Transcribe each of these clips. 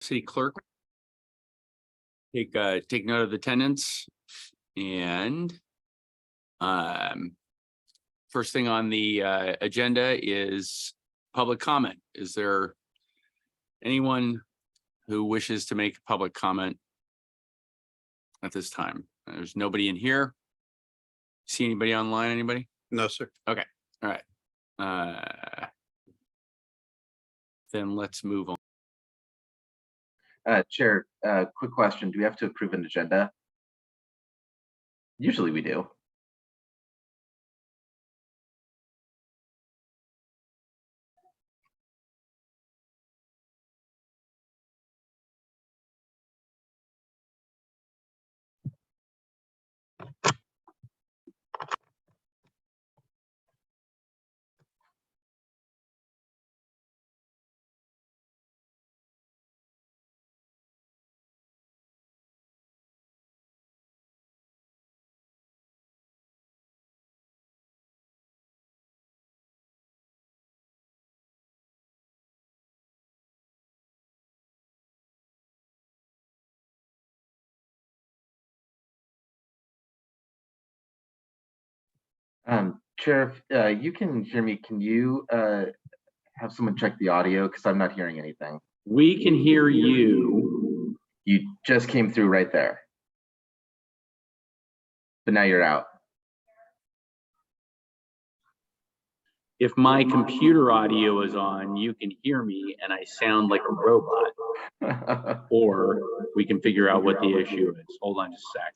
City clerk, take note of the attendance. And first thing on the agenda is public comment. Is there anyone who wishes to make public comment at this time? There's nobody in here. See anybody online? Anybody? No, sir. Okay. All right. Then let's move on. Chair, quick question. Do we have to approve an agenda? Usually we do. Chair, if you can hear me, can you have someone check the audio? Because I'm not hearing anything. We can hear you. You just came through right there. But now you're out. If my computer audio is on, you can hear me and I sound like a robot. Or we can figure out what the issue is. Hold on just a sec.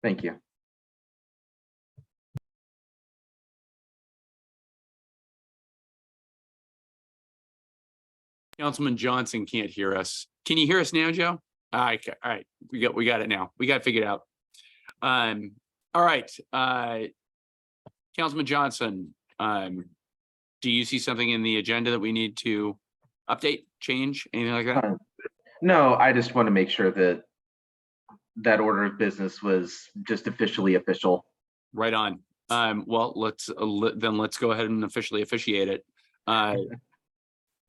Thank you. Councilman Johnson can't hear us. Can you hear us now, Joe? All right. We got it now. We got it figured out. All right. Councilman Johnson, do you see something in the agenda that we need to update, change, anything like that? No, I just want to make sure that that order of business was just officially official. Right on. Well, let's go ahead and officially officiate it.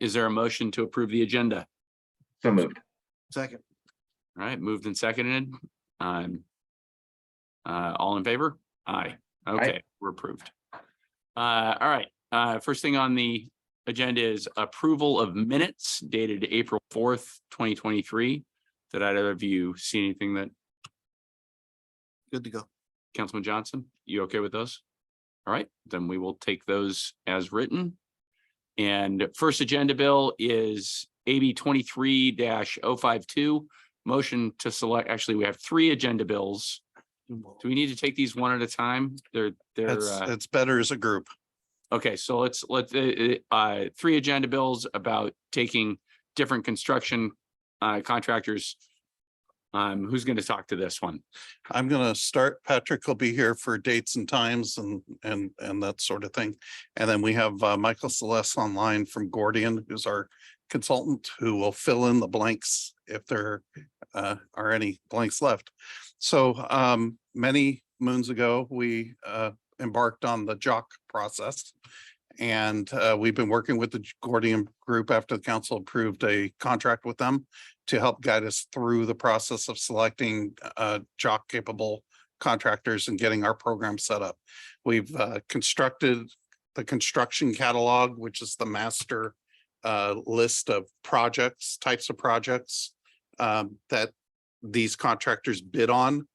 Is there a motion to approve the agenda? So moved. Second. All right, moved and seconded. All in favor? Aye. Okay, Aye. we're approved. All right. First thing on the agenda is approval of minutes dated April 4th, 2023. Did either of you see anything that? Good to go. Councilman Johnson, you okay with those? All right, then we will take those as written. And first agenda bill is AB 23-052. Motion to select, actually, we have 3 agenda bills. Do we need to take these one at a time? It's better as a group. Okay, so let's 3 agenda bills about taking different construction contractors. Who's going to talk to this one? I'm going to start. Patrick will be here for dates and times and that sort of thing. And then we have Michael Celeste online from Gordian, who's our consultant, who will fill in the blanks if there are any blanks left. So many moons ago, we embarked on the JOC process. And we've been working with the Gordian group after the council approved a contract with them to help guide us through the process of selecting JOC capable contractors and getting our program set up. We've constructed the construction catalog, which is the master list of projects, types of projects that these contractors bid on.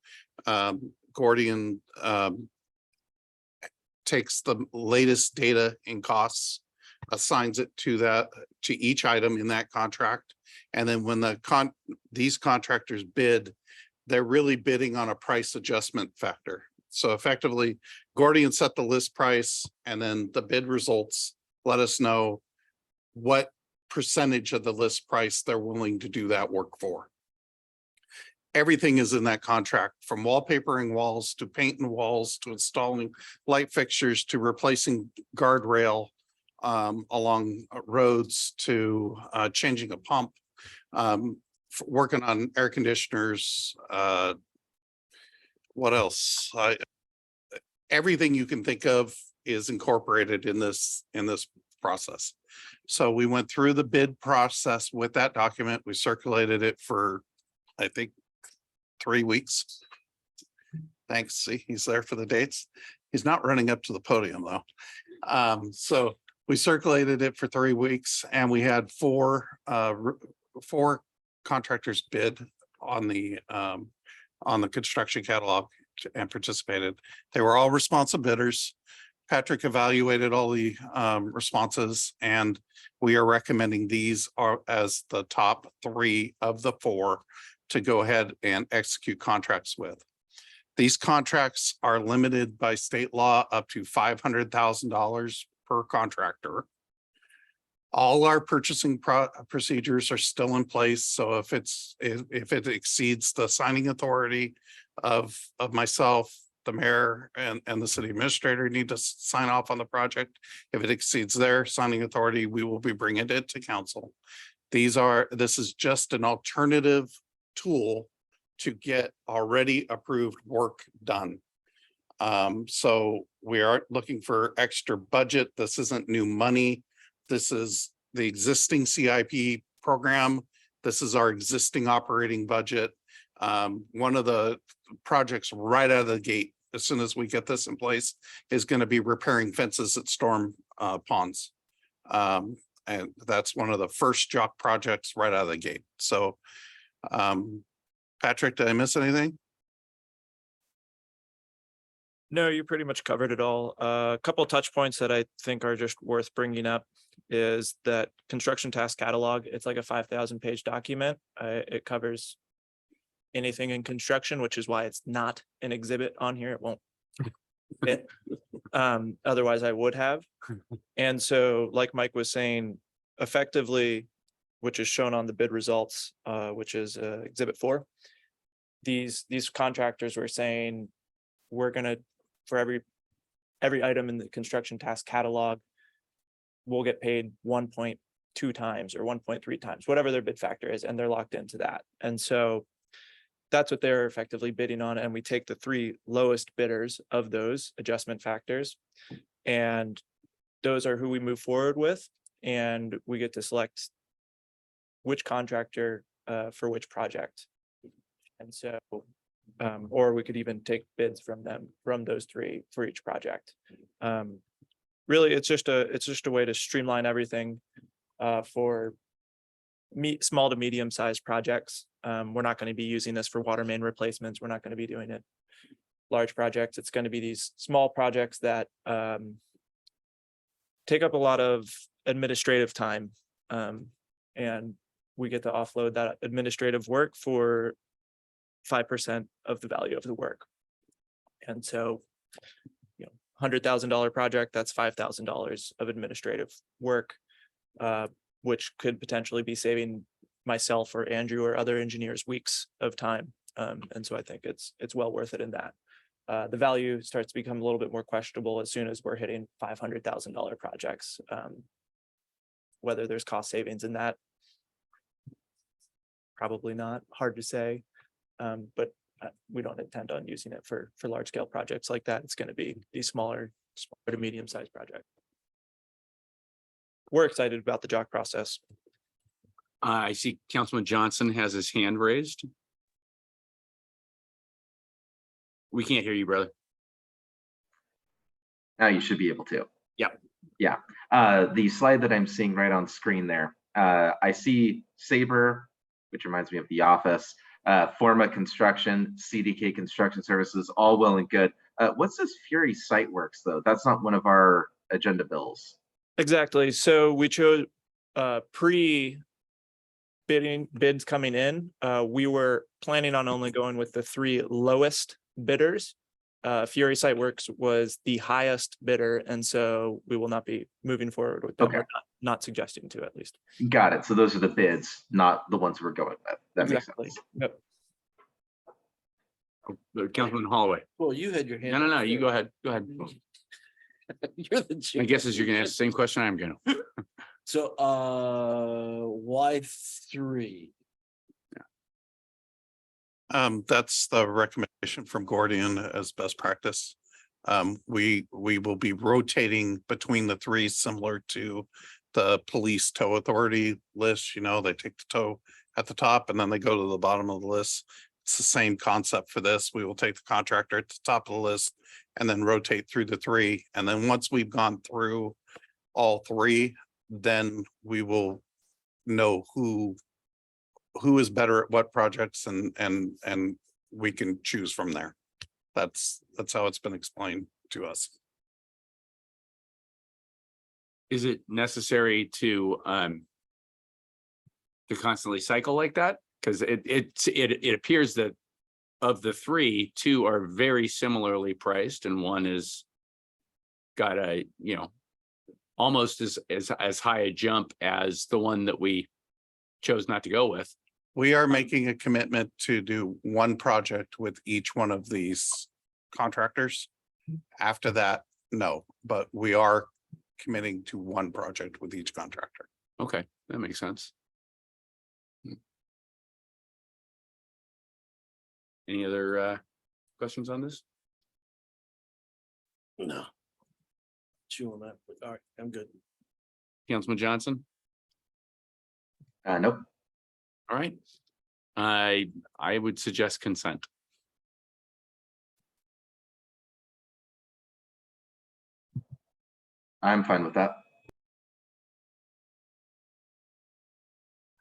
Gordian takes the latest data and costs, assigns it to each item in that contract. And then when these contractors bid, they're really bidding on a price adjustment factor. So effectively, Gordian set the list price, and then the bid results let us know what percentage of the list price they're willing to do that work for. Everything is in that contract, from wallpapering walls to painting walls to installing light fixtures to replacing guardrail along roads to changing a pump, working on air conditioners. What else? Everything you can think of is incorporated in this process. So we went through the bid process with that document. We circulated it for, I think, 3 weeks. Thanks. See, he's there for the dates. He's not running up to the podium though. So we circulated it for 3 weeks and we had four contractors bid on the construction catalog and participated. They were all responsive bidders. Patrick evaluated all the responses and we are recommending these are as the top 3 of the 4 to go ahead and execute contracts with. These contracts are limited by state law up to $500,000 per contractor. All our purchasing procedures are still in place. So if it exceeds the signing authority of myself, the mayor and the city administrator need to sign off on the project. If it exceeds their signing authority, we will be bringing it to council. This is just an alternative tool to get already approved work done. So we aren't looking for extra budget. This isn't new money. This is the existing CIP program. This is our existing operating budget. One of the projects right out of the gate, as soon as we get this in place, is going to be repairing fences at storm ponds. And that's one of the first jock projects right out of the gate. So Patrick, did I miss anything? No, you pretty much covered it all. A couple of touch points that I think are just worth bringing up is that construction task catalog. It's like a 5,000-page document. It covers anything in construction, which is why it's not an exhibit on here. It won't fit. Otherwise, I would have. And so, like Mike was saying, effectively, which is shown on the bid results, which is Exhibit 4. These contractors were saying, we're gonna, for every item in the construction task catalog, we'll get paid 1.2 times or 1.3 times, whatever their bid factor is, and they're locked into that. And so that's what they're effectively bidding on. And we take the 3 lowest bidders of those adjustment factors, and those are who we move forward with. And we get to select which contractor for which project. And so, or we could even take bids from those 3 for each project. Really, it's just a way to streamline everything for small to medium sized projects. We're not going to be using this for water main replacements. We're not going to be doing it large projects. It's going to be these small projects that take up a lot of administrative time, and we get to offload that administrative work for 5% of the value of the work. And so, $100,000 project, that's $5,000 of administrative work, which could potentially be saving myself or Andrew or other engineers weeks of time. And so I think it's well worth it in that. The value starts to become a little bit more questionable as soon as we're hitting $500,000 projects. Whether there's cost savings in that, probably not, hard to say. But we don't intend on using it for large scale projects like that. It's going to be these smaller to medium sized projects. We're excited about the JOC process. I see Councilman Johnson has his hand raised. We can't hear you, brother. Now you should be able to. Yep. Yeah. The slide that I'm seeing right on screen there, I see Sabre, which reminds me of The Office, Forma Construction, CDK Construction Services, all well and good. What's this Fury Site Works though? That's not one of our agenda bills. Exactly. So we chose bids coming in. We were planning on only going with the 3 lowest bidders. Fury Site Works was the highest bidder, and so we will not be moving forward with them. Okay. We're not suggesting to, at least. Got it. So those are the bids, not the ones we're going with. That Exactly. makes sense. Yep. Councilman Holloway. Well, you had your hand. No, up you first. go ahead. Go ahead. You're the chair. My guess is you're gonna ask the same question I'm gonna. So, why 3? That's the recommendation from Gordian as best practice. We will be rotating between the three, similar to the police tow authority list. You know, they take the tow at the top and then they go to the bottom of the list. It's the same concept for this. We will take the contractor at the top of the list and then rotate through the three. And then once we've gone through all three, then we will know who is better at what projects, and we can choose from there. That's how it's been explained to us. Is it necessary to constantly cycle like that? Because it appears that of the three, two are very similarly priced and one is got a, you know, almost as high a jump as the one that we chose not to go with. We are making a commitment to do one project with each one of these contractors. After that, no, but we are committing to one project with each contractor. Okay, that makes sense. Any other questions on this? No. Chew on that, but all right, I'm good. Councilman Johnson? Nope. All right. I would suggest consent. I'm fine with that.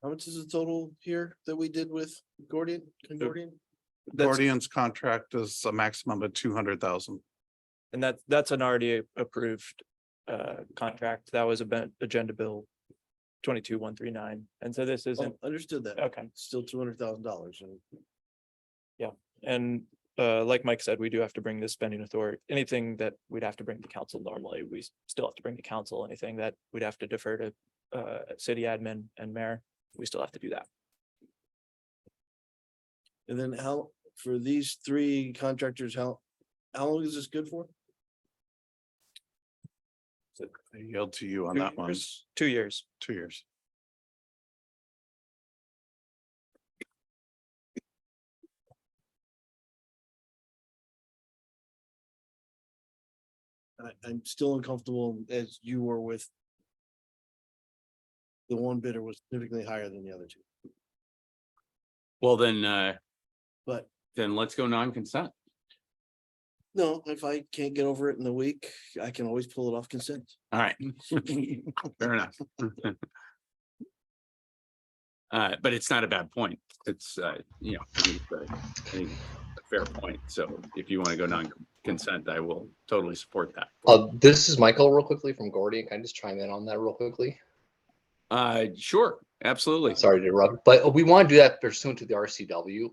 How much is the total here that we did with Gordian? Gordian? Guardian's contract is a maximum of 200,000. And that's an already approved contract. That was agenda bill 22-139. And so this isn't, Understood that. okay. Still $200,000. And like Mike said, we do have to bring this spending authority, anything that we'd have to bring to council normally, we still have to bring to council. Anything that we'd have to defer to city admin and mayor, we still have to do that. And then how, for these three contractors, how long is this good for? I yield to you on that one. 2 years. 2 years. I'm still uncomfortable as you were with. The one bidder was significantly higher than the other two, Well, then but let's go non-consent. no, if I can't get over it in the week, I can always pull it off consent. All right. Fair enough. But it's not a bad point. It's, you know, I think a fair point. So if you want to go non-consent, I will totally support that. This is Michael real quickly from Gordian. Can I just chime in on that real quickly? Sure, absolutely. Sorry to interrupt, but we want to do that pursuant to the RCW.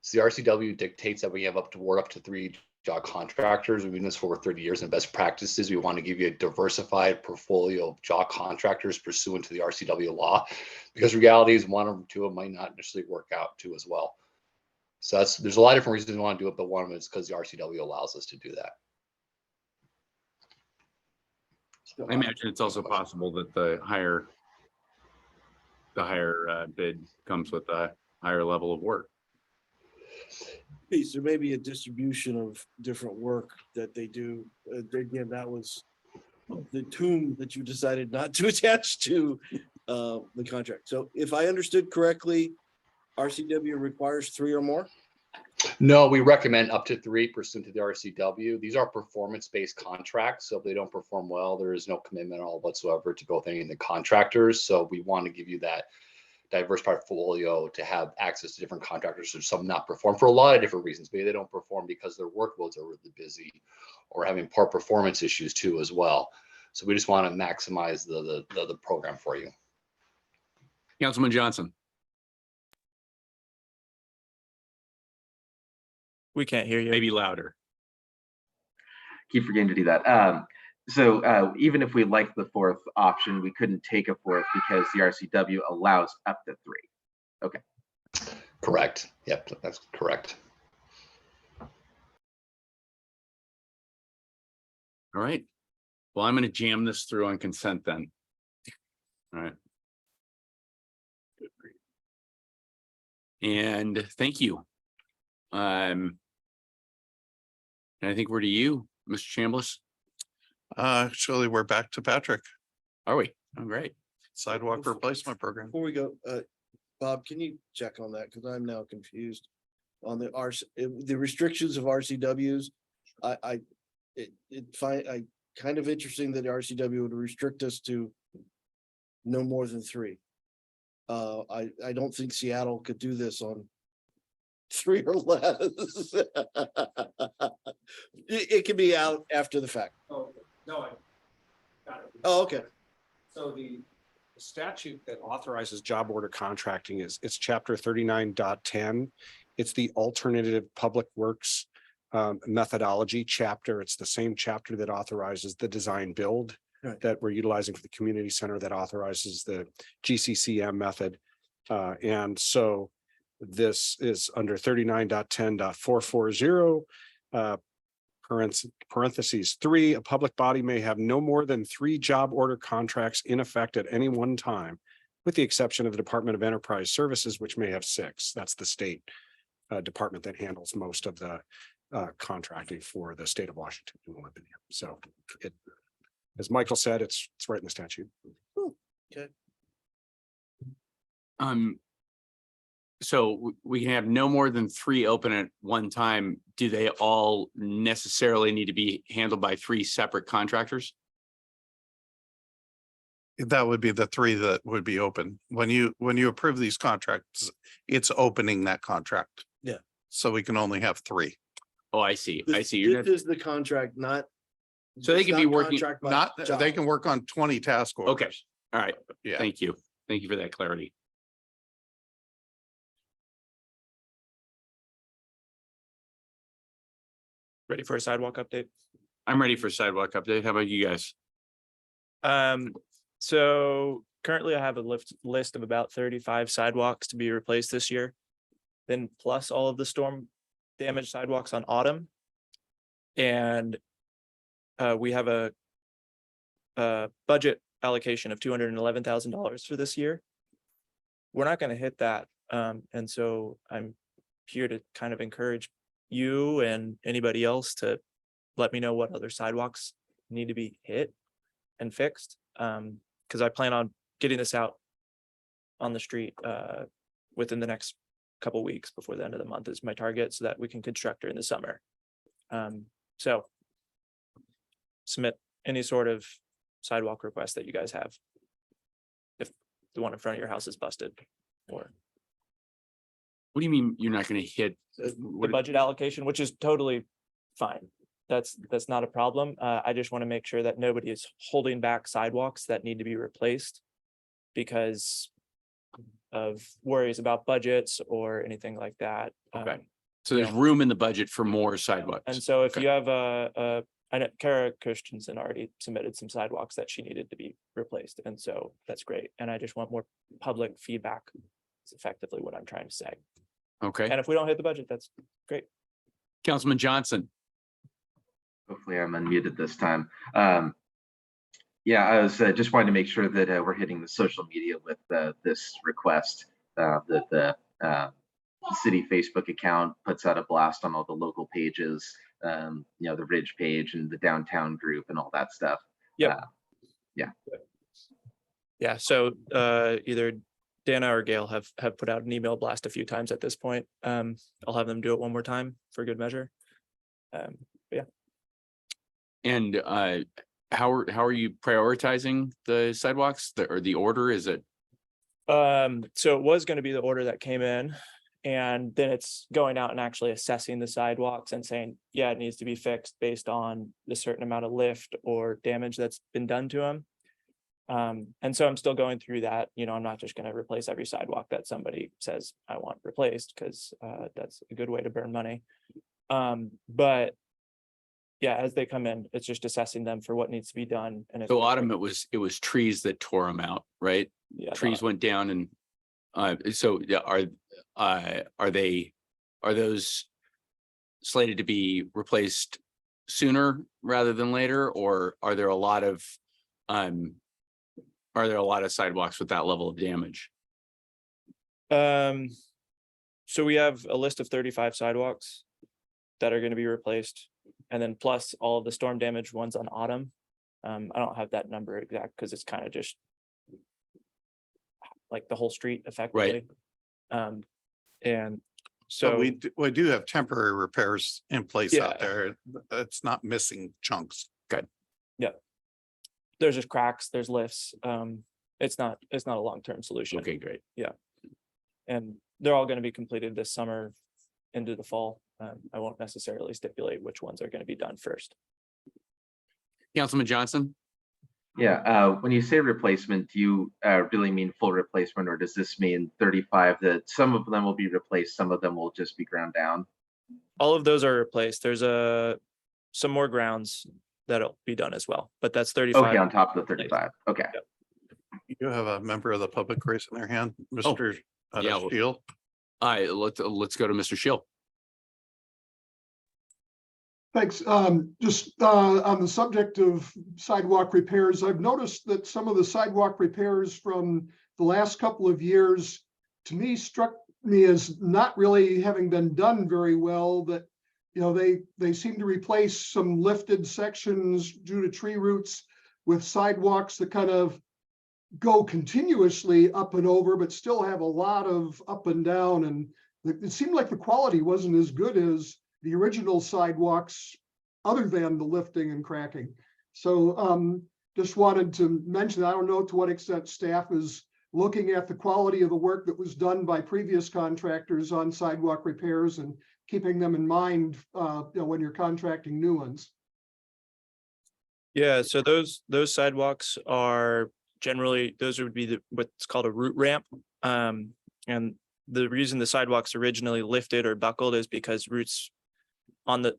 So the RCW dictates that we have up to 3 job contractors. We've been doing this for over 30 years, and best practices, we want to give you a diversified portfolio of job contractors pursuant to the RCW law, because reality is one or two of them might not necessarily work out too as well. So there's a lot of different reasons we want to do it, but one of them is because the RCW allows us to do that. I imagine it's also possible that the higher bid comes with a higher level of work. There may be a distribution of different work that they do. Again, that was the tomb that you decided not to attach to the contract. So if I understood correctly, RCW requires 3 or more? No, we recommend up to 3 pursuant to the RCW. These are performance-based contracts, so if they don't perform well, there is no commitment at all whatsoever to go with any of the contractors. So we want to give you that diverse portfolio to have access to different contractors. So some not perform for a lot of different reasons. Maybe they don't perform because their workloads are really busy, or having poor performance issues too as well. So we just want to maximize the program for you. Councilman Johnson. We can't hear you. Maybe louder. Keep forgetting to do that. So even if we like the 4th option, we couldn't take a 4th because the RCW allows up to 3. Okay. Correct. Yep, that's correct. All right. Well, I'm going to jam this through on consent then. All right. And thank you. And I think we're to you, Mr. Chambliss? Actually, we're back to Patrick, Are we? Oh, great. sidewalk replacement program. Before we go, Bob, can you check on that? Because I'm now confused on the restrictions of RCWs. I kind of interesting that RCW would restrict us to no more than 3. I don't think Seattle could do this on 3 or less. It can be out after the fact. Oh, no, I got it. Oh, okay. So the statute that authorizes job order contracting it's chapter 39.10. It's the alternative public works methodology chapter. It's the same chapter that authorizes the design build Right. that we're utilizing for the community center, that authorizes the GCCM method. And so this is under 39.10.440. Parentheses 3, a public body may have no more than 3 job order contracts in effect at any one time, with the exception of the Department of Enterprise Services, which may have 6. That's the state department that handles most of the contracting for the state of Washington. So it, as Michael said, it's right in the statute. So we can have no more than 3 open at one time. Do they all necessarily need to be handled by 3 separate contractors? That would be the 3 that would be open. When you approve these contracts, it's opening that contract. Yeah. So we can only have 3. Oh, I see. I This see. You're this is the contract, not. So they it's can be not working- contract by Not, job. they can work on 20 task orders. okay. All right. Yeah. Thank you. Thank you for that clarity. Ready for a sidewalk update? I'm ready for sidewalk update. How about you guys? So currently I have a list of about 35 sidewalks to be replaced this year. Then plus all of the storm damage sidewalks on autumn. And we have a budget allocation of $211,000 for this year. We're not going to hit that. And so I'm here to kind of encourage you and anybody else to let me know what other sidewalks need to be hit and fixed. Because I plan on getting this out on the street within the next couple weeks before the end of the month is my target, so that we can construct during the summer. So submit any sort of sidewalk request that you guys have. If the one in front of your house is busted, or What do you mean you're not going to hit? the What, budget allocation, which is totally fine. That's not a problem. I just want to make sure that nobody is holding back sidewalks that need to be replaced because of worries about budgets or anything like that. Okay. So there's room in the budget for more sidewalks. And so if Okay. you have I know Kara Christensen already submitted some sidewalks that she needed to be replaced. And so that's great. And I just want more public feedback. It's effectively what I'm trying to say. Okay. And if we don't hit the budget, that's great. Councilman Johnson. Hopefully I'm unmuted this time. Yeah, I was just wanting to make sure that we're hitting the social media with this request. That the city Facebook account puts out a blast on all the local pages, you know, the Ridge page and the downtown group and all that stuff. Yep. Yeah, so either Dana or Gail have put out an email blast a few times at this point. I'll have them do it one more time for good measure. Yeah. And how are you prioritizing the sidewalks or the order? Is it? So it was going to be the order that came in, and then it's going out and actually assessing the sidewalks and saying, yeah, it needs to be fixed based on the certain amount of lift or damage that's been done to them. And so I'm still going through that. You know, I'm not just going to replace every sidewalk that somebody says I want replaced, because that's a good way to burn money. But yeah, as they come in, it's just assessing them for what needs to be done. And if So they're- autumn, it was trees that tore them out, right? yeah, Trees went down and so yeah, are those slated to be replaced sooner rather than later, or are there a lot of sidewalks with that level of damage? So we have a list of 35 sidewalks that are going to be replaced. And then plus all of the storm damage ones on Autumn. I don't have that number exact because it's kind of just like the whole street effectively. And So so we do have temporary repairs in place Yeah. out there. It's not missing chunks. there's just cracks, there's lifts. It's not a long-term solution. Okay, great. And they're all going to be completed this summer into the fall. I won't necessarily stipulate which ones are going to be done first. Councilman Johnson? Yeah, when you say replacement, do you really mean full replacement, or does this mean 35 that some of them will be replaced, some of them will just be ground down? All of those are replaced. There's some more grounds that'll be done as well, but that's 35. Okay, on top of the 35. Okay. You have a member of the public raising their hand, Mr. yeah, well- Shield. All right, let's go to Mr. Shill. Thanks. Just on the subject of sidewalk repairs, I've noticed that some of the sidewalk repairs from the last couple of years, to me, struck me as not really having been done very well. That, you know, they seem to replace some lifted sections due to tree roots with sidewalks that kind of go continuously up and over, but still have a lot of up and down. And it seemed like the quality wasn't as good as the original sidewalks, other than the lifting and cracking. So just wanted to mention, I don't know to what extent staff is looking at the quality of the work that was done by previous contractors on sidewalk repairs and keeping them in mind when you're contracting new ones. Yeah, so those sidewalks are generally, those would be what's called a root ramp. And the reason the sidewalks originally lifted or buckled is because roots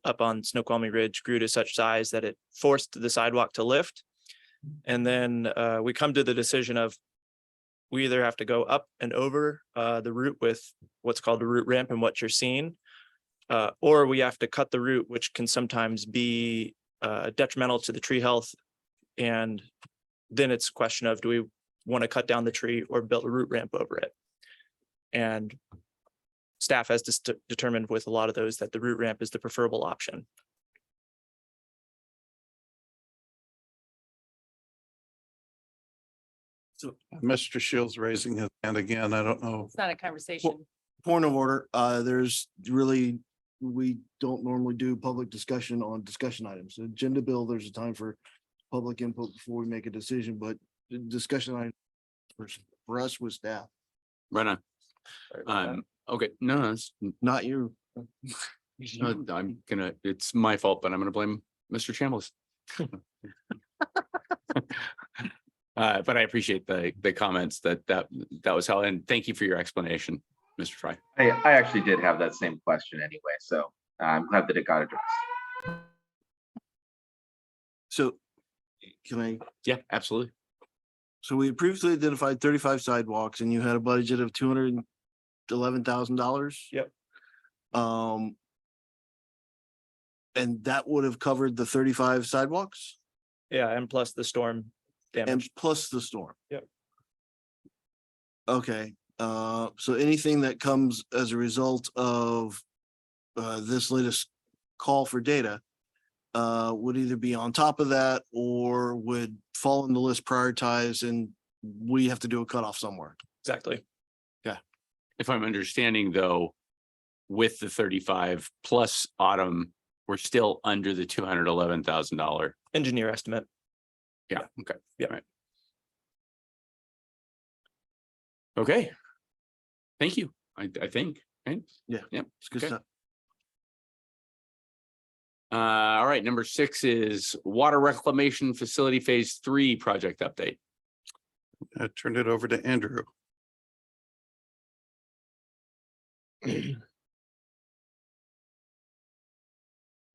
up on Snoqualmie Ridge grew to such size that it forced the sidewalk to lift. And then we come to the decision of we either have to go up and over the root with what's called a root ramp and what you're seeing, or we have to cut the root, which can sometimes be detrimental to the tree health. And then it's a question of, do we want to cut down the tree or build a root ramp over it? And staff has determined with a lot of those that the root ramp is the preferable option. So Mr. Shields raising his hand again. I don't know. It's not a conversation. point of order, there's really, we don't normally do public discussion on discussion items. Agenda bill, there's a time for public input before we make a decision, but the discussion item for us was staff, Right on. Sorry about that. Okay, no, it's not you. it's my fault, but I'm gonna blame Mr. Chambliss. But I appreciate the comments that was how, and thank you for your explanation, Mr. Fry. I actually did have that same question anyway, so I'm glad that it got addressed. So can I, Yeah, absolutely. so we previously identified 35 sidewalks and you had a budget of $211,000. Yep. And that would have covered the 35 sidewalks Yeah, and plus the storm and damage. plus the storm. Yep. Okay, so anything that comes as a result of this latest call for data would either be on top of that or would fall in the list prioritized, and we have to do a cutoff somewhere. Exactly. If I'm understanding though, with the 35 plus Autumn, we're still under the $211,000. Engineer estimate. Yeah, okay. Yeah. Right. Okay. Thank you. I think, right? Yeah. Yep. It's good Okay. stuff. All right, number 6 is Water Reclamation Facility Phase 3 project update. I turned it over to Andrew.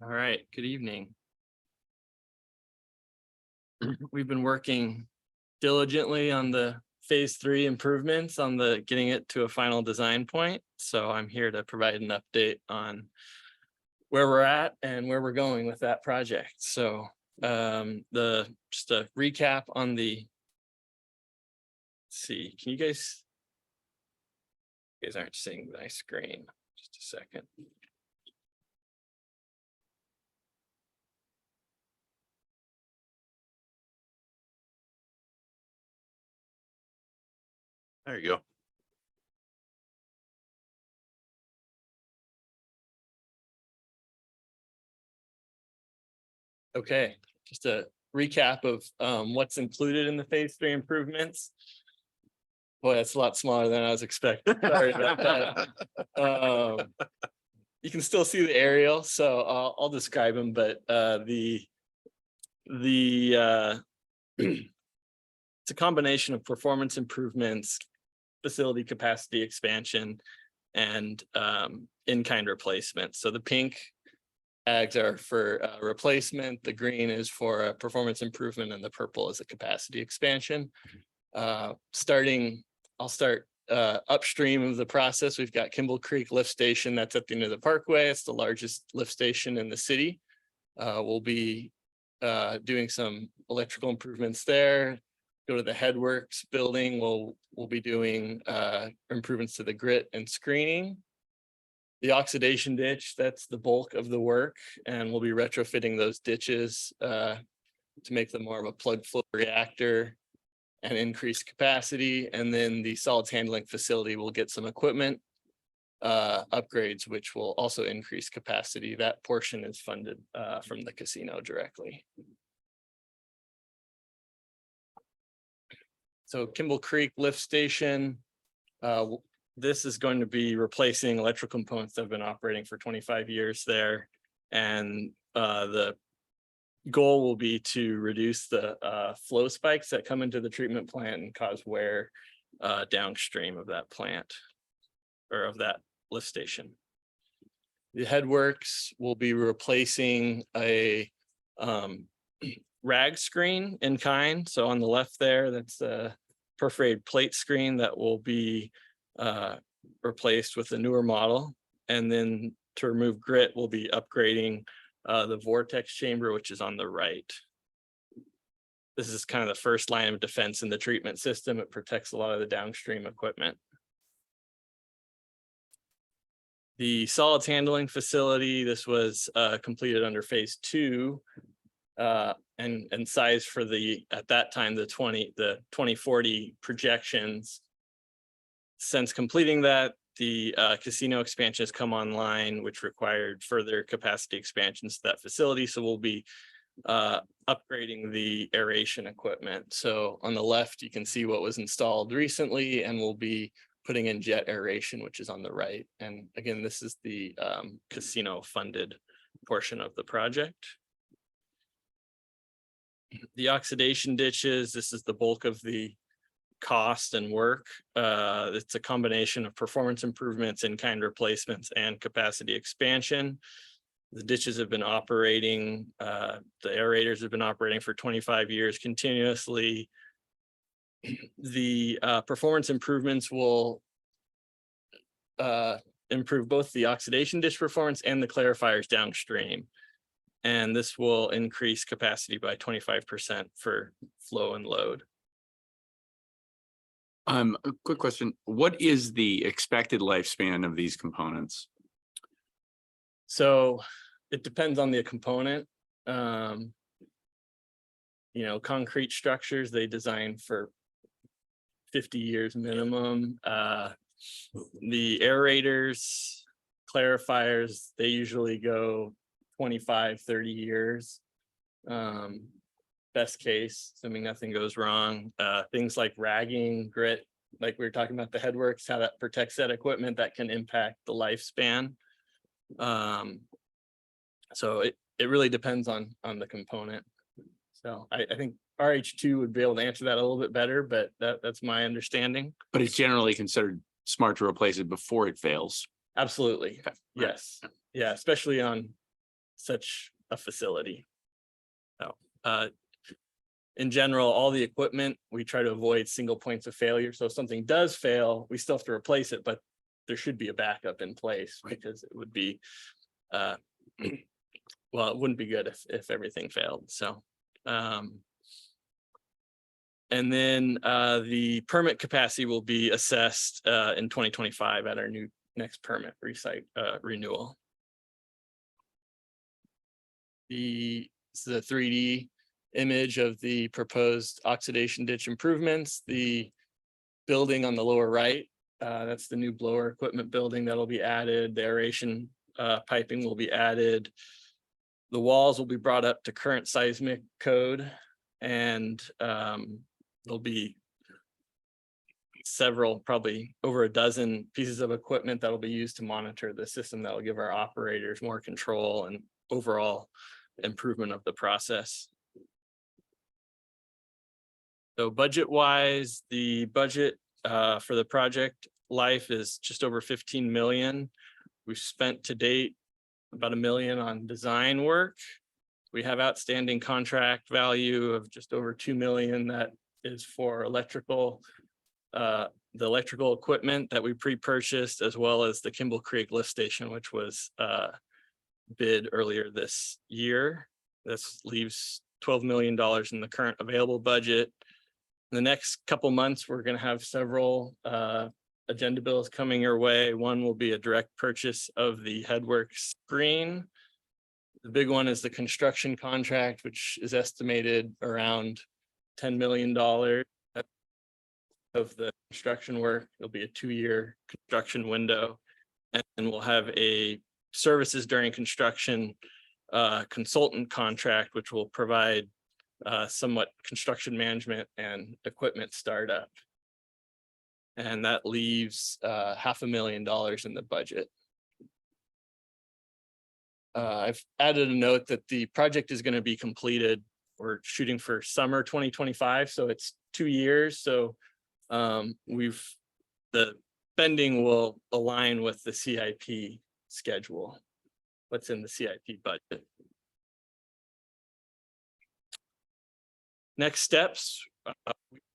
All right, good evening. We've been working diligently on the phase 3 improvements on the getting it to a final design point. So I'm here to provide an update on where we're at and where we're going with that project. So just a recap on the, let's see, can you guys aren't seeing my screen, just a second. There you go. Okay, just a recap of what's included in the phase 3 improvements. Boy, that's a lot smaller than I was expecting. Sorry about that. You can still see the aerial, so I'll describe them, but it's a combination of performance improvements, facility capacity expansion, and in-kind replacement. So the pink ags are for replacement, the green is for performance improvement, and the purple is a capacity expansion. I'll start upstream of the process. We've got Kimball Creek Lift Station that's at the end of the parkway. It's the largest lift station in the city. We'll be doing some electrical improvements there. Go to the Headworks building. We'll be doing improvements to the grit and screening. The oxidation ditch, that's the bulk of the work, and we'll be retrofitting those ditches to make them more of a plug flow reactor and increase capacity. And then the solids handling facility will get some equipment upgrades, which will also increase capacity. That portion is funded from the casino directly. So Kimball Creek Lift Station, this is going to be replacing electrical components that have been operating for 25 years there. And the goal will be to reduce the flow spikes that come into the treatment plant and cause wear downstream of that plant or of that lift station. The Headworks will be replacing a rag screen in kind. So on the left there, that's a perforated plate screen that will be replaced with a newer model. And then to remove grit, we'll be upgrading the vortex chamber, which is on the right. This is kind of the first line of defense in the treatment system. It protects a lot of the downstream equipment. The solids handling facility, this was completed under phase 2 and size for the, at that time, the 2040 projections. Since completing that, the casino expansion has come online, which required further capacity expansions to that facility. So we'll be upgrading the aeration equipment. So on the left, you can see what was installed recently, and we'll be putting in jet aeration, which is on the right. And again, this is the casino funded portion of the project. The oxidation ditches, this is the bulk of the cost and work. It's a combination of performance improvements, in-kind replacements, and capacity expansion. The ditches have been operating, the aerators have been operating for 25 years continuously. The performance improvements will improve both the oxidation ditch performance and the clarifiers downstream. And this will increase capacity by 25% for flow and load. A quick question. What is the expected lifespan of these components? So it depends on the component. Concrete structures, they design for 50 years minimum. The aerators, clarifiers, they usually go 25, 30 years. Best case, assuming nothing goes wrong. Things like ragging, grit, like we were talking about the Headworks, how that protects that equipment, that can impact the lifespan. So it really depends on the component. So I think RH2 would be able to answer that a little bit better, but that's my understanding. But it's generally considered smart to replace it before it fails. Absolutely. Okay. Yes. Yeah, especially on such a facility. So in general, all the equipment, we try to avoid single points of failure. So if something does fail, we still have to replace it, but there should be a backup in place, because it would be, well, it wouldn't be good if everything failed. So, and then the permit capacity will be assessed in 2025 at our next permit renewal. This is a 3D image of the proposed oxidation ditch improvements. The building on the lower right. That's the new blower equipment building that'll be added. The aeration piping will be added. The walls will be brought up to current seismic code, and there'll be several, probably over a dozen pieces of equipment that'll be used to monitor the system. That'll give our operators more control and overall improvement of the process. So budget wise, the budget for the project life is just over 15 million. We've spent to date about $1 million on design work. We have outstanding contract value of just over 2 million. That is for electrical, the electrical equipment that we pre-purchased, as well as the Kimball Creek lift station, which was bid earlier this year. This leaves $12 million in the current available budget. In the next couple months, we're going to have several agenda bills coming your way. One will be a direct purchase of the headworks screen. The big one is the construction contract, which is estimated around $10 million of the construction work. It'll be a 2-year construction window, and we'll have a services during construction consultant contract, which will provide somewhat construction management and equipment startup. And that leaves $500,000 in the budget. I've added a note that the project is going to be completed. We're shooting for summer 2025, so it's 2 years. So the spending will align with the CIP schedule, what's in the CIP budget. Next steps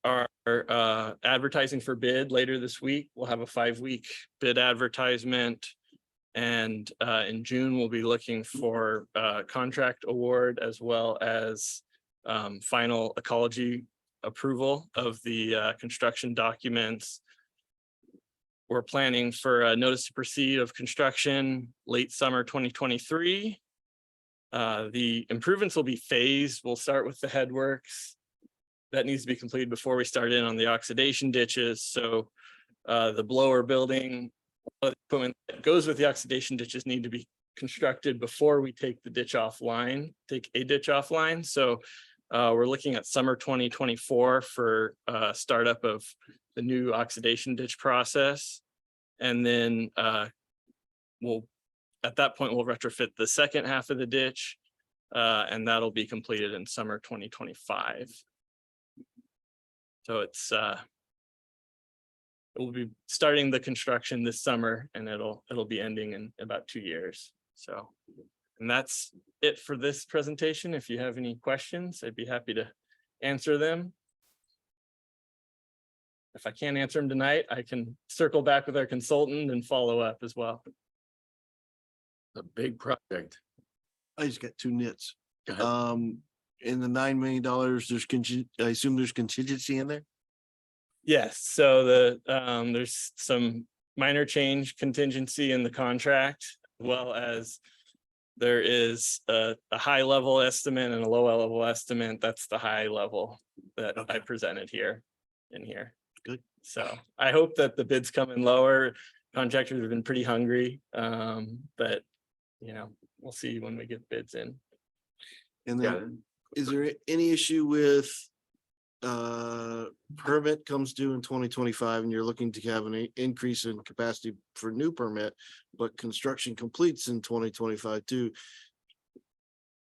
are advertising for bid later this week. We'll have a 5-week bid advertisement. And in June, we'll be looking for contract award, as well as final ecology approval of the construction documents. We're planning for a notice to proceed of construction late summer 2023. The improvements will be phased. We'll start with the headworks. That needs to be completed before we start in on the oxidation ditches. So the blower building, all the equipment that goes with the oxidation ditches need to be constructed before we take a ditch offline. So we're looking at summer 2024 for startup of the new oxidation ditch process. And then at that point, we'll retrofit the second half of the ditch, and that'll be completed in summer 2025. So we'll be starting the construction this summer, and it'll be ending in about 2 years. So, and that's it for this presentation. If you have any questions, I'd be happy to answer them. If I can't answer them tonight, I can circle back with our consultant and follow up as well. A big project. I just got 2 nits. Go ahead. In the $9 million, I assume there's contingency in there? Yes, so there's some minor change contingency in the contract, as well as there is a high level estimate and a low level estimate. That's the high level that I presented here in here. Good. So I hope that the bids come in lower. Contractors have been pretty hungry, but we'll see when we get bids in. And then, is there any issue with permit comes due in 2025 and you're looking to have an increase in capacity for new permit, but construction completes in 2025 too?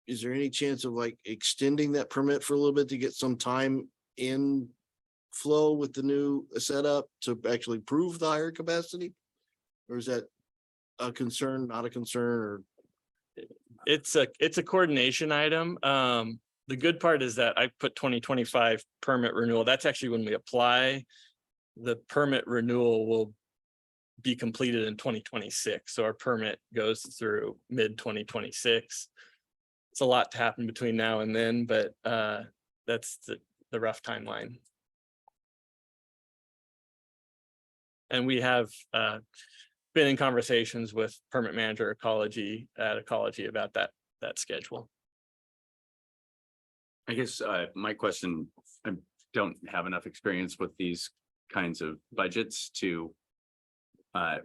Is there any chance of like extending that permit for a little bit to get some time in flow with the new setup to actually prove the higher capacity? Or is that a concern, not a concern, or? It's a coordination item. The good part is that I put 2025 permit renewal. That's actually when we apply. The permit renewal will be completed in 2026. So our permit goes through mid 2026. It's a lot to happen between now and then, but that's the rough timeline. And we have been in conversations with permit manager ecology about that schedule. I guess my question, I don't have enough experience with these kinds of budgets to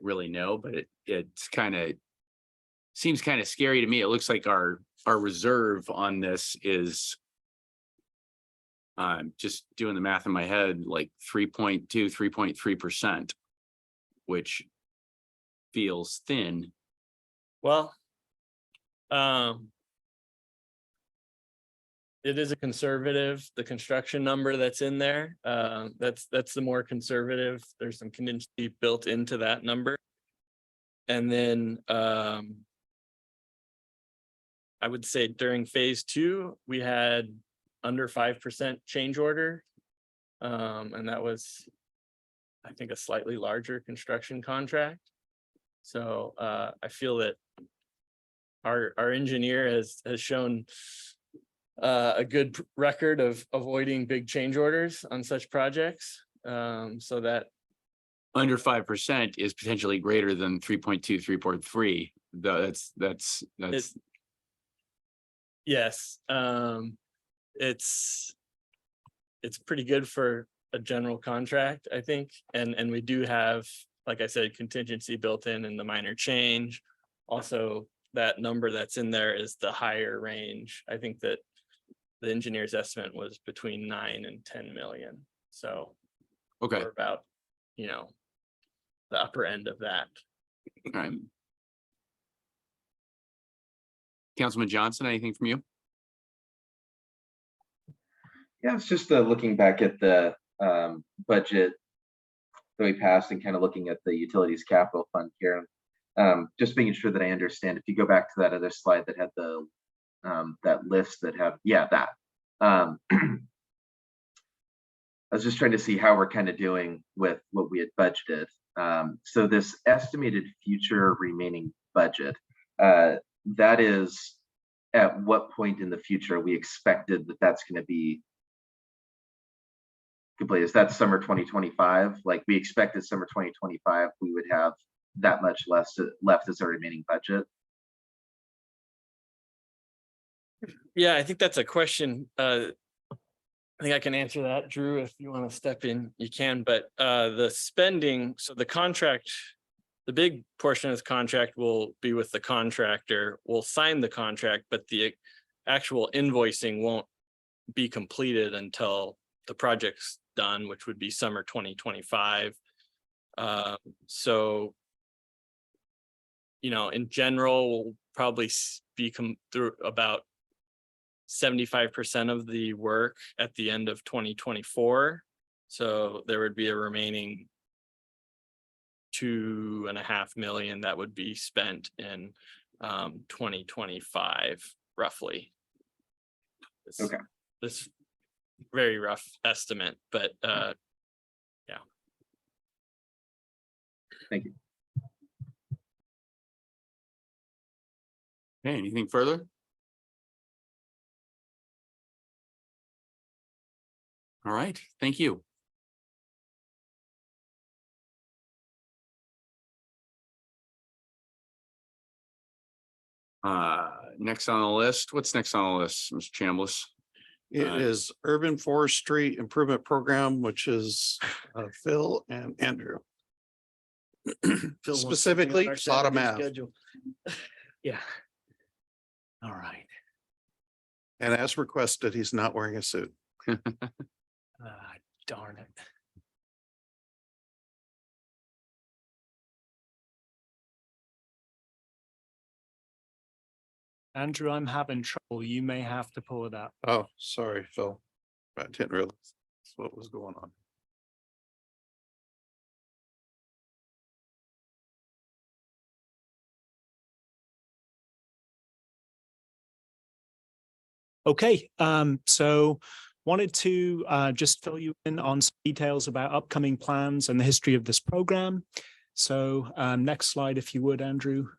really know, but it's kind of seems kind of scary to me. It looks like our reserve on this is just doing the math in my head, like 3.2, 3.3%, which feels thin. Well, it is a conservative, the construction number that's in there, that's the more conservative. There's some contingency built into that number. And then I would say during phase 2, we had under 5% change order. And that was, I think, a slightly larger construction contract. So I feel that our engineer has shown a good record of avoiding big change orders on such projects. So that Under 5% is potentially greater than 3.2, 3.3. That's yes, it's pretty good for a general contract, I think, and we do have, like I said, contingency built in the minor change. Also, that number that's in there is the higher range. I think that the engineer's estimate was between 9 and 10 million. So okay. we're about, the upper end of that. All right. Councilman Johnson, anything from you? Yeah, it's just looking back at the budget that we passed and kind of looking at the utilities capital fund here. Just making sure that I understand. If you go back to that other slide that had the that list that have, that. I was just trying to see how we're kind of doing with what we had budgeted. So this estimated future remaining budget, that is at what point in the future we expected that that's going to be complete? Is that summer 2025? Like we expected summer 2025, we would have that much less left as our remaining budget? Yeah, I think that's a question. I think I can answer that, Drew. If you want to step in, you can. But the spending, so the contract, the big portion of the contract will be with the contractor. We'll sign the contract, but the actual invoicing won't be completed until the project's done, which would be summer 2025. So, in general, we'll probably be through about 75% of the work at the end of 2024. So there would be a remaining 2.5 million that would be spent in 2025, roughly. Okay. This very rough estimate, but yeah. Thank you. Okay, anything further? All right, thank you. Next on the list, what's next on the list, Mr. Chambliss? It is Urban Forestry Improvement Program, which is Phil and Andrew. Phil wants to be on Specifically, our Sodom Saturday Ave. schedule. Yeah. All right. And as requested, he's not wearing a suit. Darn it. Andrew, I'm having trouble. You may have to pull it up. Oh, sorry, Phil. I didn't realize that's what was going on. Okay, so wanted to just fill you in on some details about upcoming plans and the history of this program. So next slide, if you would, Andrew.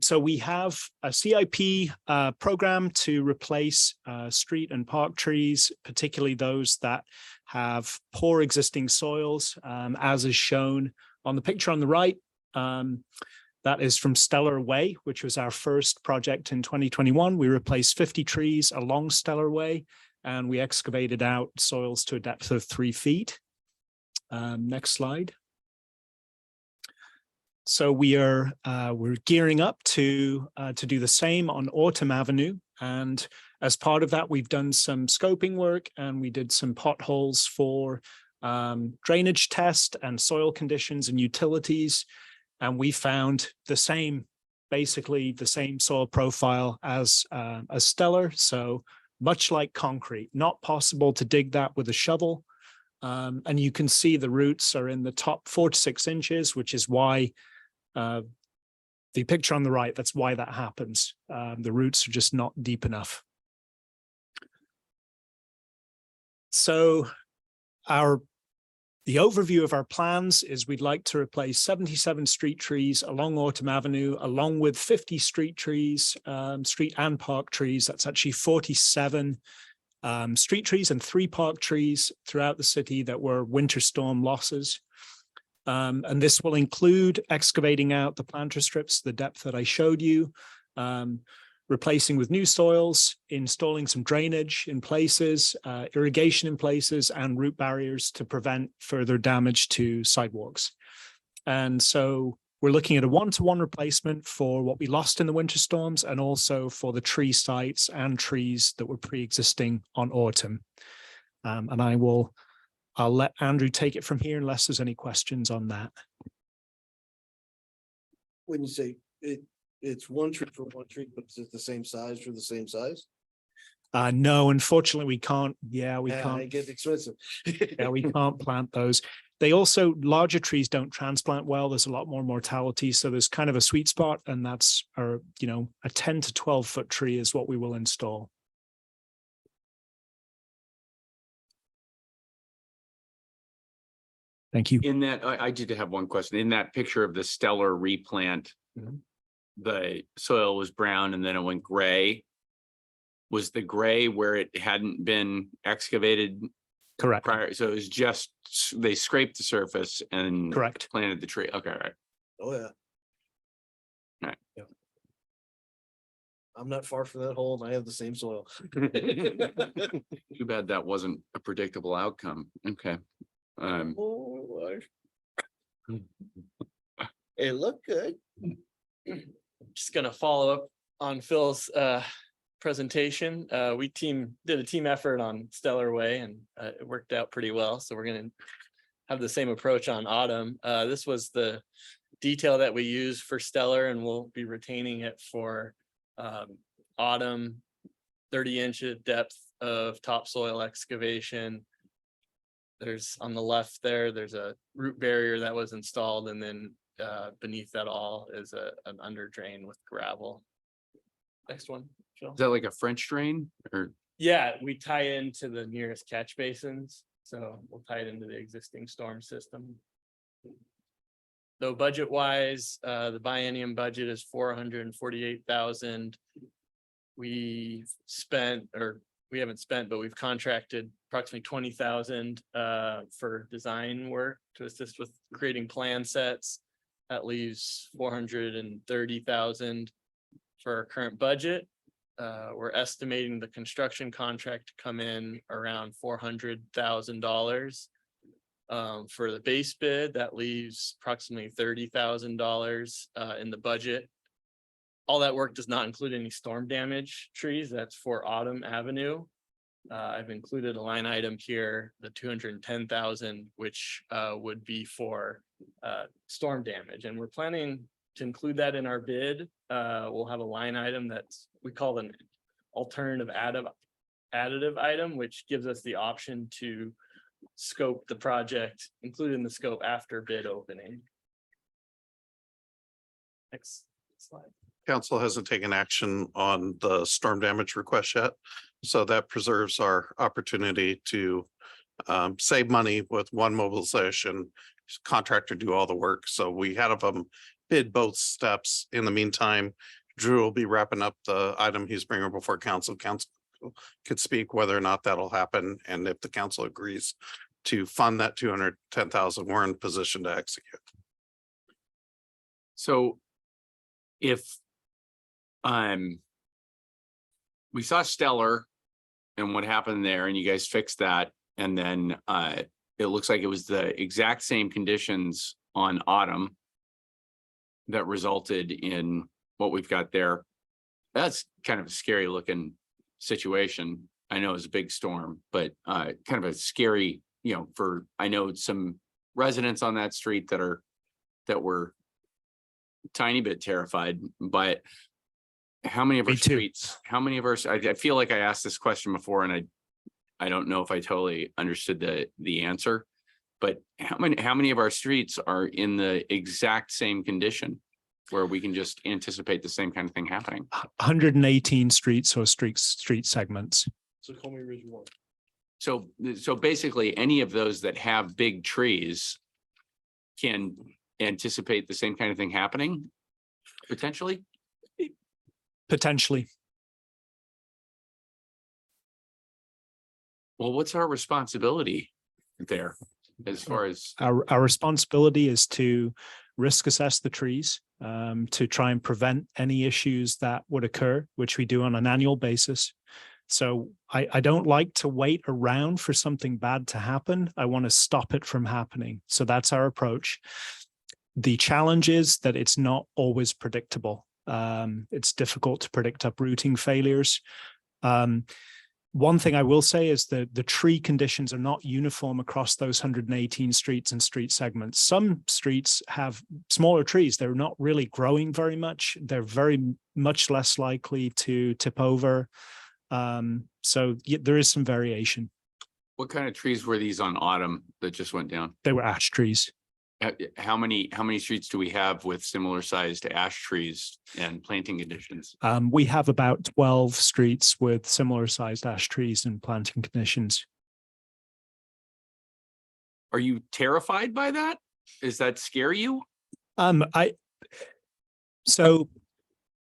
So we have a CIP program to replace street and park trees, particularly those that have poor existing soils, as is shown on the picture on the right. That is from Stellar Way, which was our first project in 2021. We replaced 50 trees along Stellar Way, and we excavated out soils to a depth of 3 feet. Next slide. So we're gearing up to do the same on Autumn Avenue, and as part of that, we've done some scoping work and we did some potholes for drainage test and soil conditions and utilities, and we found basically the same soil profile as Stellar. So much like concrete, not possible to dig that with a shovel. And you can see the roots are in the top 4 to 6 inches, which is why the picture on the right, that's why that happens. The roots are just not deep enough. So the overview of our plans is we'd like to replace 77 street trees along Autumn Avenue, along with 50 street trees, street and park trees. That's actually 47 street trees and 3 park trees throughout the city that were winter storm losses. And this will include excavating out the planter strips, the depth that I showed you, replacing with new soils, installing some drainage in places, irrigation in places, and root barriers to prevent further damage to sidewalks. And so we're looking at a 1-to-1 replacement for what we lost in the winter storms, and also for the tree sites and trees that were pre-existing on Autumn. And I'll let Andrew take it from here unless there's any questions on that. When you say it's 1 tree for 1 tree, but is it the same size for the same size? No, unfortunately, we can't. Yeah, we It can't. gets expensive. Yeah, we can't plant those. They also, larger trees don't transplant well. There's a lot more mortality. So there's kind of a sweet spot, and that's a 10 to 12 foot tree is what we will install. Thank you. In that, I did have one question. In that picture of the Stellar replant, the soil was brown and then it went gray. Was the gray where it hadn't been excavated Correct. prior? So it was just, they scraped the surface and Correct. planted the tree. Okay, right. Oh, yeah. Right. Yeah. I'm not far from that hole and I have the same soil. Too bad that wasn't a predictable outcome. Okay. Oh, it looked good. Just gonna follow up on Phil's presentation. We did a team effort on Stellar Way, and it worked out pretty well. So we're gonna have the same approach on Autumn. This was the detail that we use for Stellar, and we'll be retaining it for Autumn. 30-inch depth of topsoil excavation. There's on the left there's a root barrier that was installed, and then beneath that all is an under drain with gravel. Next one, Phil. Is that like a French drain or? Yeah, we tie into the nearest catch basins, so we'll tie it into the existing storm system. Though budget wise, the biennium budget is $448,000. We haven't spent, but we've contracted approximately $20,000 for design work to assist with creating plan sets. That leaves $430,000 for our current budget. We're estimating the construction contract to come in around $400,000. For the base bid, that leaves approximately $30,000 in the budget. All that work does not include any storm damage trees. That's for Autumn Avenue. I've included a line item here, the $210,000, which would be for storm damage. And we're planning to include that in our bid. We'll have a line item we call an alternative additive item, which gives us the option to scope the project, including the scope after bid opening. Next slide. Council hasn't taken action on the storm damage request yet. So that preserves our opportunity to save money with one mobilization, contractor do all the work. So we had them bid both steps. In the meantime, Drew will be wrapping up the item he's bringing before council. Council could speak whether or not that'll happen. And if the council agrees to fund that 210,000, we're in position to execute. So if we saw Stellar and what happened there, and you guys fixed that. And then it looks like it was the exact same conditions on Autumn that resulted in what we've got there. That's kind of a scary looking situation. I know it's a big storm, but kind of a scary, for, I know some residents on that street that were a tiny bit terrified. But how many of our Me too. streets, how many of our, I feel like I asked this question before, and I don't know if I totally understood the answer, but how many of our streets are in the exact same condition where we can just anticipate the same kind of thing happening? 118 streets or street segments. Snoqualmie Ridge 1. So basically, any of those that have big trees can anticipate the same kind of thing happening, potentially? Potentially. Well, what's our responsibility there as far as? Our responsibility is to risk assess the trees, to try and prevent any issues that would occur, which we do on an annual basis. So I don't like to wait around for something bad to happen. I want to stop it from happening. So that's our approach. The challenge is that it's not always predictable. It's difficult to predict uprooting failures. One thing I will say is that the tree conditions are not uniform across those 118 streets and street segments. Some streets have smaller trees. They're not really growing very much. They're very much less likely to tip over. So there is some variation. What kind of trees were these on Autumn that just went down? They were ash trees. How many streets do we have with similar sized ash trees and planting conditions? We have about 12 streets with similar sized ash trees and planting conditions. Are you terrified by that? Does that scare you? So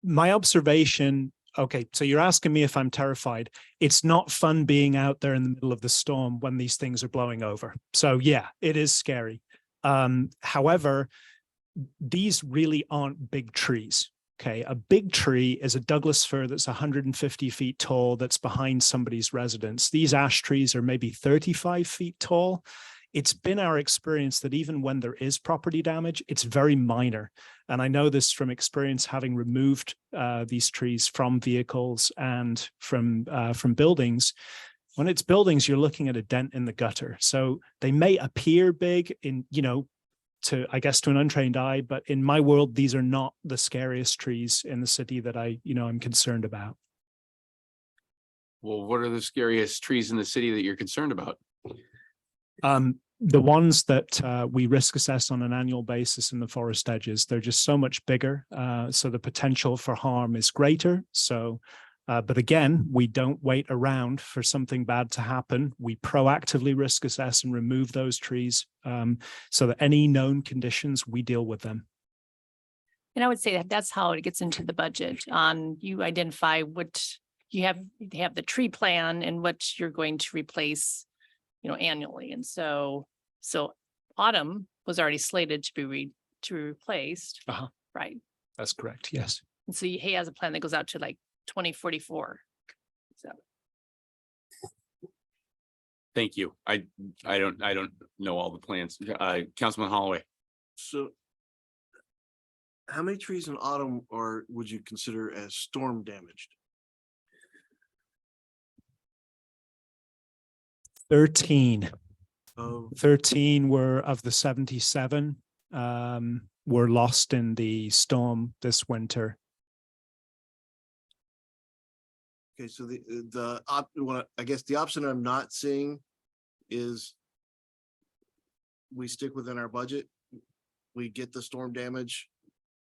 my observation, okay, so you're asking me if I'm terrified. It's not fun being out there in the middle of the storm when these things are blowing over. So yeah, it is scary. However, these really aren't big trees. Okay, a big tree is a Douglas fir that's 150 feet tall that's behind somebody's residence. These ash trees are maybe 35 feet tall. It's been our experience that even when there is property damage, it's very minor. And I know this from experience, having removed these trees from vehicles and from buildings. When it's buildings, you're looking at a dent in the gutter. So they may appear big in, to an untrained eye, but in my world, these are not the scariest trees in the city that I'm concerned about. Well, what are the scariest trees in the city that you're concerned about? The ones that we risk assess on an annual basis in the forest edges, they're just so much bigger. So the potential for harm is greater. So but again, we don't wait around for something bad to happen. We proactively risk assess and remove those trees so that any known conditions, we deal with them. And I would say that that's how it gets into the budget. You identify what you have the tree plan and what you're going to replace, annually. And so Autumn was already slated to be replaced. Right. That's correct. Yes. And so he has a plan that goes out to like 2044. So Thank you. I don't know all the plans. Councilman Holloway. So how many trees in Autumn would you consider as storm damaged? 13. Oh, 13 were of the 77 were lost in the storm this winter. okay. So I guess the option I'm not seeing is we stick within our budget. We get the storm damage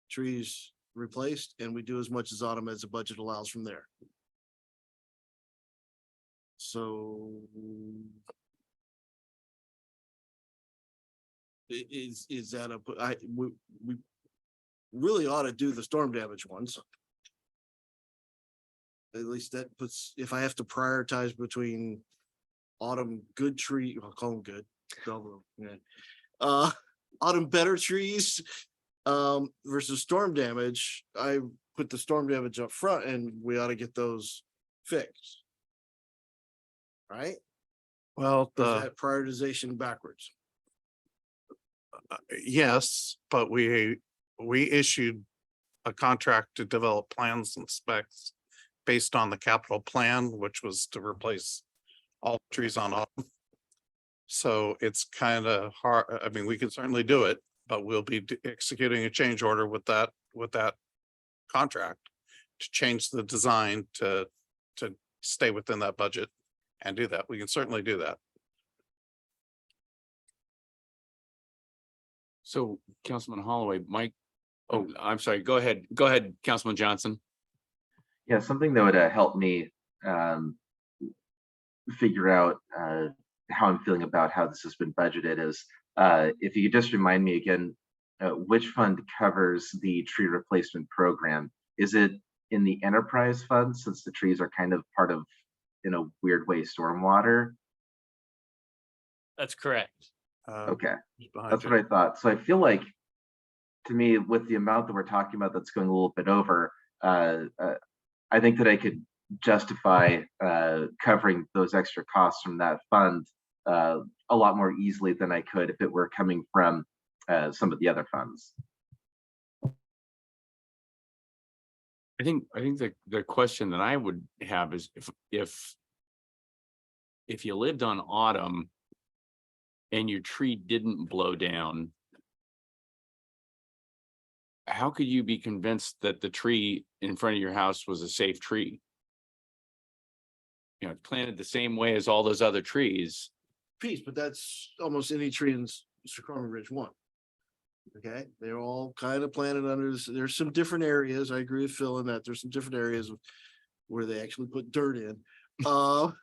trees replaced and we do as much as Autumn as the budget allows from there. So is that we really ought to do the storm damage ones. At least that puts, if I have to prioritize between Autumn good tree, I'll call them good. Autumn better trees versus storm damage, I put the storm damage up front and we ought to get those fixed. right? Well, Or is that prioritization backwards? yes, but we issued a contract to develop plans and specs based on the capital plan, which was to replace all trees on autumn. So it's kind of hard. I mean, we can certainly do it, but we'll be executing a change order with that contract to change the design to stay within that budget and do that. We can certainly do that. So Councilman Holloway, Mike, oh, I'm sorry, go ahead, Councilman Johnson. Yeah, something that would help me figure out how I'm feeling about how this has been budgeted is if you could just remind me again, which fund covers the tree replacement program? Is it in the enterprise fund, since the trees are kind of part of, in a weird way, stormwater? That's correct. Okay, that's what I thought. So I feel like, to me, with the amount that we're talking about that's going a little bit over, I think that I could justify covering those extra costs from that fund a lot more easily than I could if it were coming from some of the other funds. I think the question that I would have is if you lived on autumn and your tree didn't blow down, how could you be convinced that the tree in front of your house was a safe tree? You know, planted the same way as all those other trees. Piece, but that's almost any tree in Snoqualmie Ridge 1. Okay, they're all kind of planted under this. There's some different areas. I agree with Phil in that there's some different areas where they actually put dirt in. One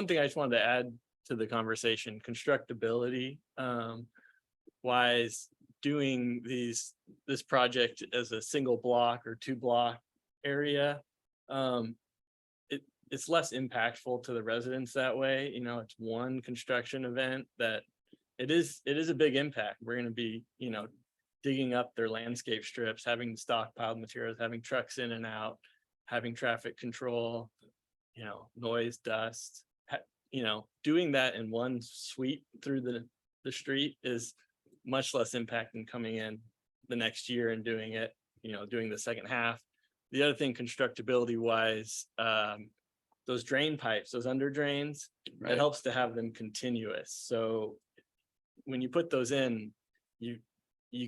thing I just wanted to add to the conversation, constructability wise, doing this project as a single block or 2-block area, it's less impactful to the residents that way. You know, it's one construction event that it is a big impact. We're going to be, you know, digging up their landscape strips, having stockpiled materials, having trucks in and out, having traffic control, you know, noise, dust, you know, doing that in one sweep through the street is much less impact than coming in the next year and doing it, you know, doing the second half. The other thing, constructability wise, those drain pipes, those under drains, it helps to have them continuous. So when you put those in, you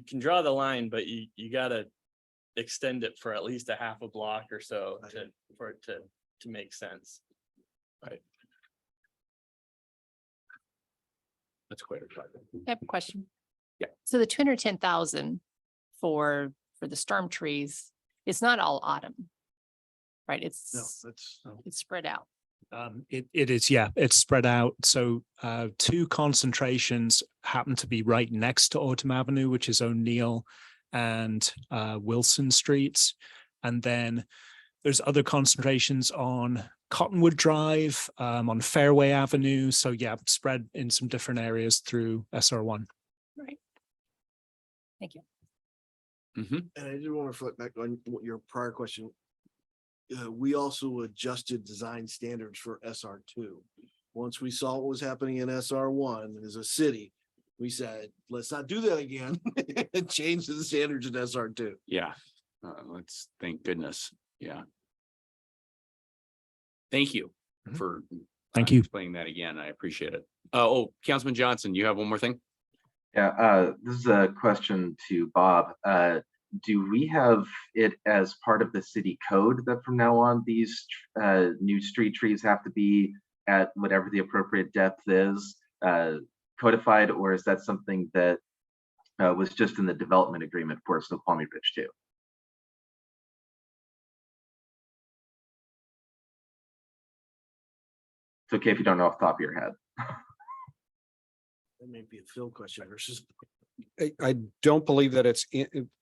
can draw the line, but you gotta extend it for at least a half a block or so for it to make sense. Right. That's quite a project. I have a question. Yeah. So the 210,000 for the storm trees, it's not all autumn, right? No, It's that's spread out. It is, yeah, it's spread out. So 2 concentrations happen to be right next to Autumn Avenue, which is O'Neill and Wilson Streets. And then there's other concentrations on Cottonwood Drive, on Fairway Avenue. So yeah, spread in some different areas through SR1. Right. Thank you. Mm-hmm. And I do want to reflect back on your prior question. We also adjusted design standards for SR2. Once we saw what was happening in SR1 as a city, we said, let's not do that again and change the standards in SR2. Yeah. Let's thank goodness. Yeah. Thank you for Thank you. explaining that again. I appreciate it. Oh, Councilman Johnson, you have one more thing? Yeah, this is a question to Bob. Do we have it as part of the city code that from now on these new street trees have to be at whatever the appropriate depth is codified, or is that something that was just in the development agreement for Snoqualmie Ridge 2? It's okay if you don't know off the top of your head. That may be a Phil question versus. I don't believe that it's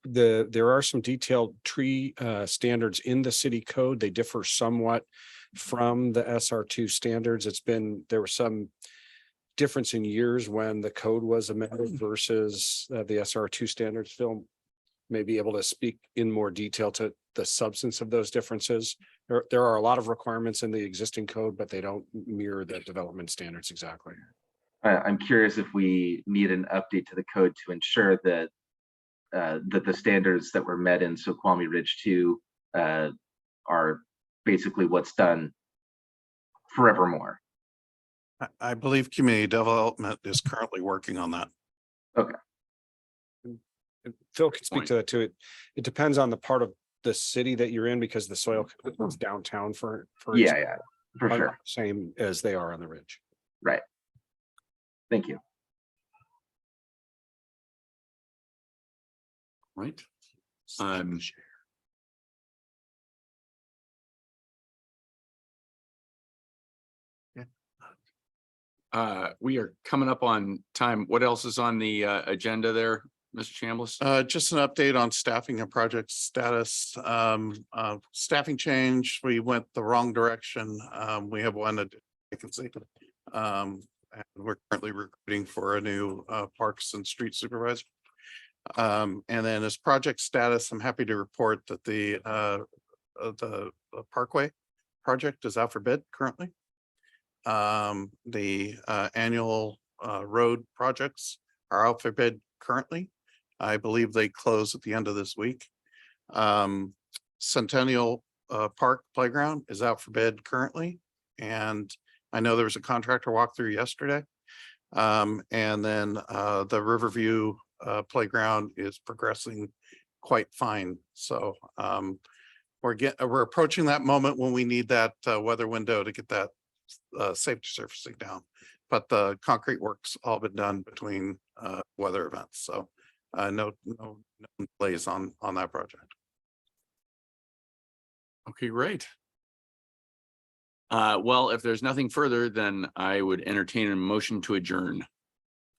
there are some detailed tree standards in the city code. They differ somewhat from the SR2 standards. There was some difference in years when the code was amended versus the SR2 standards. Phil may be able to speak in more detail to the substance of those differences. There are a lot of requirements in the existing code, but they don't mirror the development standards exactly. I'm curious if we need an update to the code to ensure that that the standards that were met in Snoqualmie Ridge 2 are basically what's done forevermore. I believe community development is currently working on that. And Phil can speak Point. to that too. It depends on the part of the city that you're in because the soil conditions downtown for Yeah, for are sure. not the same as they are on the ridge. Right. Thank you. Right. We are coming up on time. What else is on the agenda there, Mr. Chambliss? Just an update on staffing and project status. Staffing change, we went the wrong direction. We have one vacancy. And we're currently recruiting for a new parks and street supervisor. And then as project status, I'm happy to report that the Parkway project is out for bid currently. The annual road projects are out for bid currently. I believe they close at the end of this week. Centennial Park Playground is out for bid currently. And I know there was a contractor walkthrough yesterday. And then the Riverview Playground is progressing quite fine. So we're approaching that moment when we need that weather window to get that safety surfacing down. But the concrete work's all been done between weather events. So no delays on that project. Okay, great. Well, if there's nothing further, then I would entertain a motion to adjourn.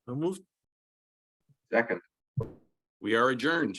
I'll move. Second. We are adjourned.